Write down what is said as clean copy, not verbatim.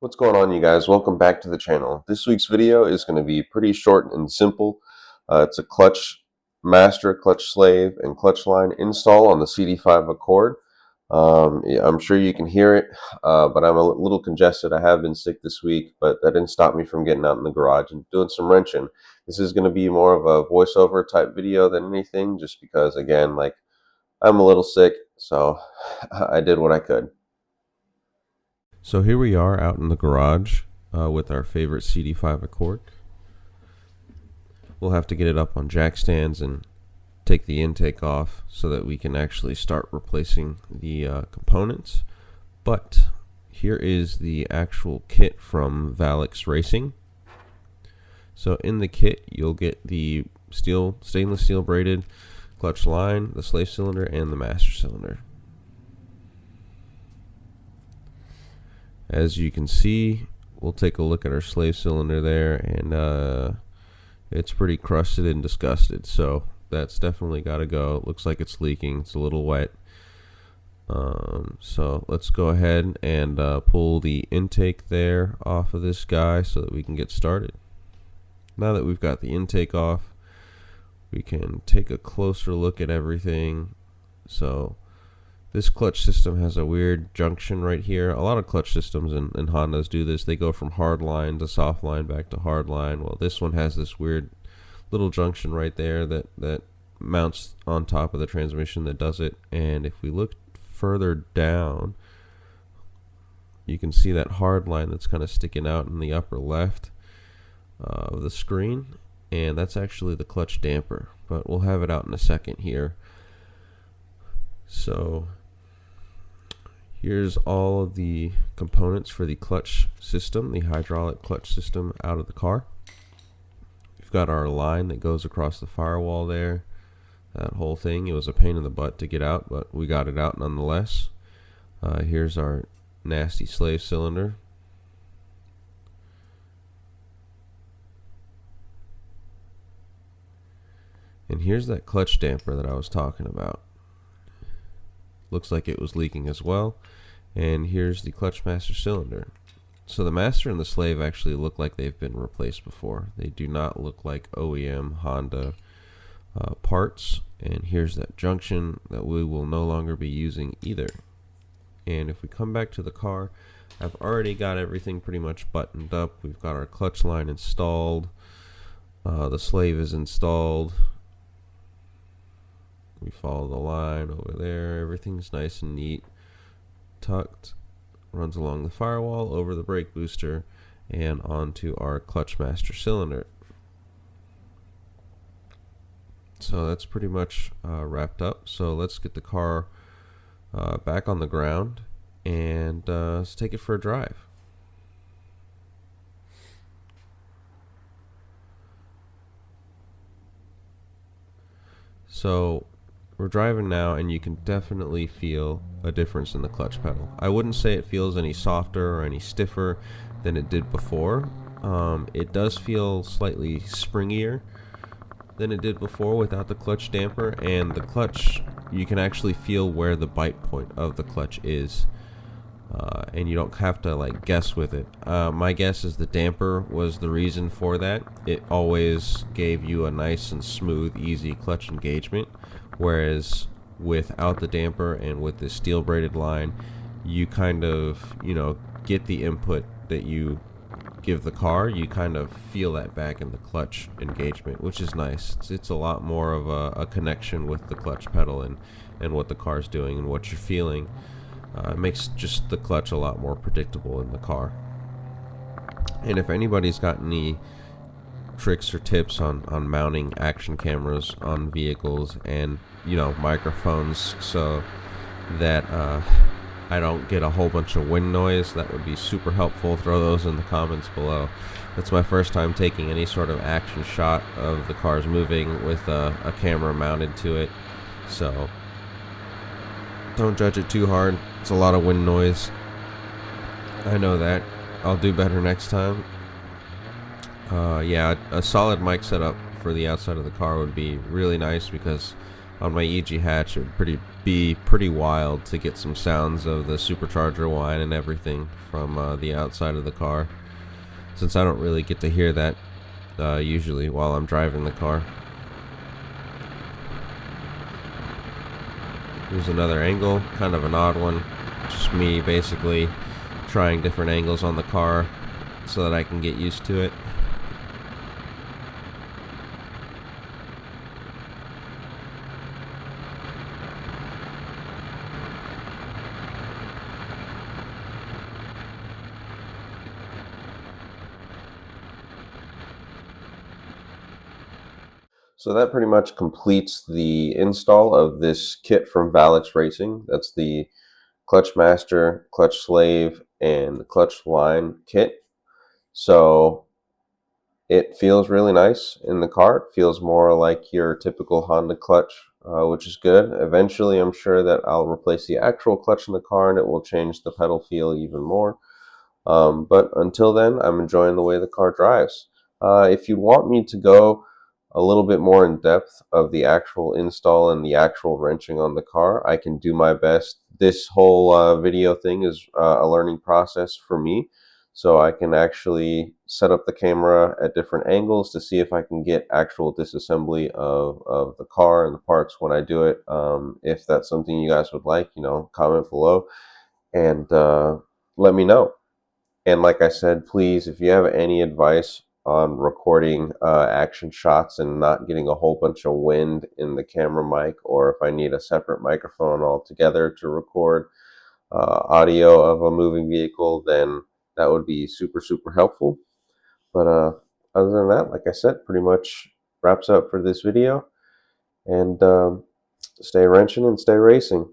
What's going on, you guys? Welcome back to the channel. This week's video is going to be pretty short and simple. It's a clutch master, clutch slave, and clutch line install on the CD5 Accord. Yeah, I'm sure you can hear it, but I'm a little congested. I have been sick this week, but that didn't stop me from getting out in the garage and doing some wrenching. This is going to be more of a voiceover type video than anything, just because, again, like, I'm a little sick, so I did what I could. So here we are out in the garage with our favorite CD5 Accord. We'll have to get it up on jack stands and take the intake off so that we can actually start replacing the components. But here is the actual kit from Valex Racing. So in the kit you'll get the stainless steel braided clutch line, the slave cylinder, and the master cylinder. As you can see, we'll take a look at our slave cylinder there, and it's pretty crusted and disgusted, so that's definitely got to go. It looks like it's leaking. It's a little wet. So let's go ahead and pull the intake there off of this guy so that we can get started. Now that we've got the intake off, we can take a closer look at everything. So this clutch system has a weird junction right here. A lot of clutch systems and Hondas do this. They go from hard line to soft line back to hard line. Well, this one has this weird little junction right there that mounts on top of the transmission that does it. And if we look further down, you can see that hard line that's kind of sticking out in the upper left of the screen. And that's actually the clutch damper. But we'll have it out in a second here. So here's all of the components for the clutch system, the hydraulic clutch system out of the car. We've got our line that goes across the firewall there. That whole thing, it was a pain in the butt to get out, but we got it out nonetheless. Here's our nasty slave cylinder. And here's that clutch damper that I was talking about. Looks like it was leaking as well. And here's the clutch master cylinder. So the master and the slave actually look like they've been replaced before. They do not look like OEM Honda parts. And here's that junction that we will no longer be using either. And if we come back to the car, I've already got everything pretty much buttoned up. We've got our clutch line installed. The slave is installed. We follow the line over there. Everything's nice and neat, tucked, runs along the firewall, over the brake booster, and onto our clutch master cylinder. So that's pretty much wrapped up. So let's get the car back on the ground and let's take it for a drive. So we're driving now, and you can definitely feel a difference in the clutch pedal. I wouldn't say it feels any softer or any stiffer than it did before. It does feel slightly springier than it did before without the clutch damper, and the clutch, you can actually feel where the bite point of the clutch is, and you don't have to like guess with it. My guess is the damper was the reason for that. It always gave you a nice and smooth, easy clutch engagement. Whereas without the damper and with this steel braided line, you kind of, get the input that you give the car. You kind of feel that back in the clutch engagement, which is nice. It's a lot more of a connection with the clutch pedal and what the car's doing and what you're feeling. It makes just the clutch a lot more predictable in the car. And if anybody's got any tricks or tips on mounting action cameras on vehicles and microphones so that I don't get a whole bunch of wind noise, that would be super helpful. Throw those in the comments below. That's my first time taking any sort of action shot of the cars moving with a camera mounted to it, so don't judge it too hard. It's a lot of wind noise, I know that. I'll do better next time. Yeah, a solid mic setup for the outside of the car would be really nice, because on my EG hatch, it would be pretty wild to get some sounds of the supercharger whine and everything from the outside of the car, since I don't really get to hear that usually while I'm driving the car. Here's another angle, kind of an odd one. Just me basically trying different angles on the car so that I can get used to it. So that pretty much completes the install of this kit from Valex Racing. That's the Clutch Master, Clutch Slave, and Clutch Line kit. So it feels really nice in the car. It feels more like your typical Honda clutch, which is good. Eventually, I'm sure that I'll replace the actual clutch in the car and it will change the pedal feel even more. But until then, I'm enjoying the way the car drives. If you want me to go a little bit more in depth of the actual install and the actual wrenching on the car, I can do my best. This whole video thing is a learning process for me, so I can actually set up the camera at different angles to see if I can get actual disassembly of the car and the parts when I do it. If that's something you guys would like, comment below and let me know. And like I said, please, if you have any advice on recording action shots and not getting a whole bunch of wind in the camera mic, or if I need a separate microphone altogether to record audio of a moving vehicle, then that would be super, super helpful. But other than that, like I said, pretty much wraps up for this video. And stay wrenching and stay racing.